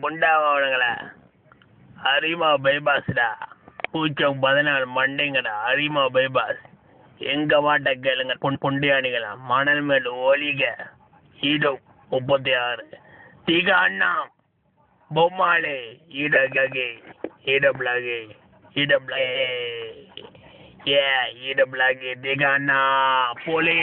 புண்டாவானுங்களா அரிமா பைபாஸ்டா 014 மண்டைங்கடா அரிமா bypass எங்க மாட்ட கேளுங்க பொண்டியானிகளா மணல் மேல் ஒலிக ஈடோ 36 திக அண்ணா பொம்மாளே ஈடகே ஈடபிளாகே ஈடபிளாகே ஈடபிளாகே திக அண்ணா போலே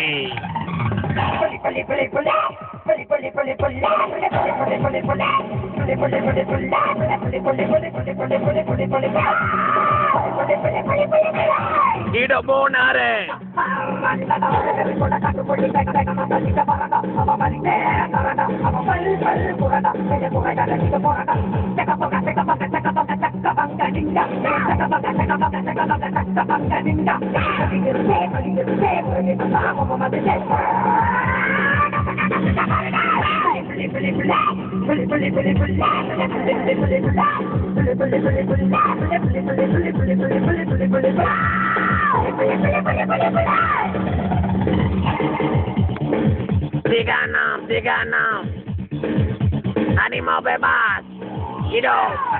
Ida bonare. Diganam. Animal bebas. Hidup.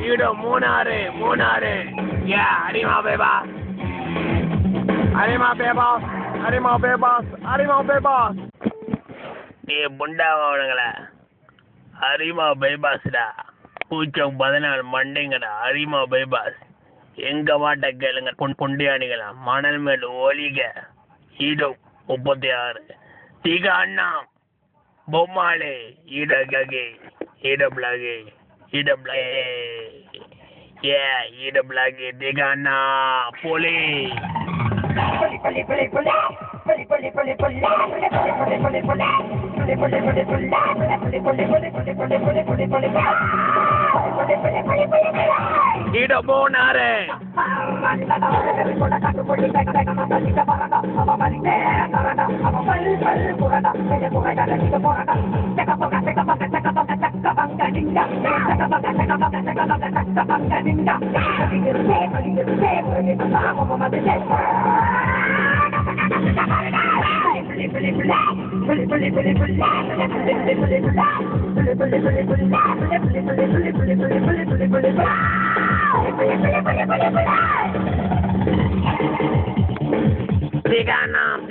Hidup Munare. Yeah, Arima bebas. புண்டாவானுங்களா அரிமா பைபாஸ்டா 014 மண்டைங்கடா அரிமா பைபாஸ் எங்க மாட்ட கேளுங்க பொண்டியானிகளா மணல் மேல் ஒலிக ஈடோ 36 திக அண்ணா பொம்மாளே ஈடகே ஈடபிளாகே ஈடபிளாகே ஈடபிளாகே திக அண்ணா போலே Ida bonare.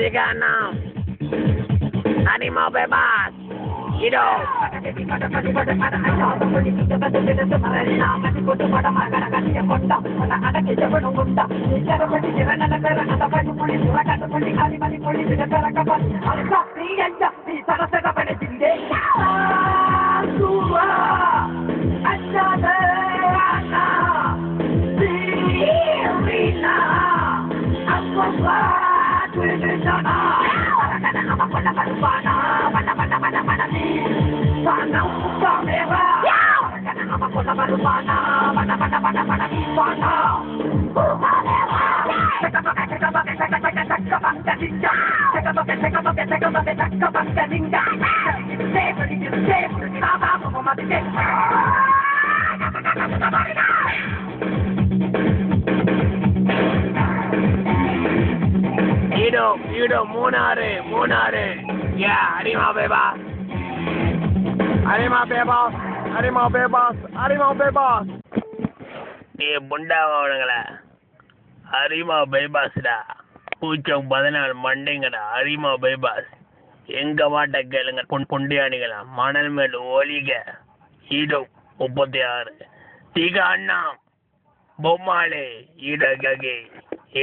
Diganam. Animal bebas. Hidup. Hidup Munare. Yeah, Arima bebas. புண்டாவானுங்களா அரிமா பைபாஸ்டா 014 மண்டைங்கடா அரிமா பைபாஸ் எங்க மாட்ட கேளுங்க பொண்டியானிகளா மணல் மேல் ஒலிக ஈடோ 36 திக அண்ணா பொம்மாளே இடகே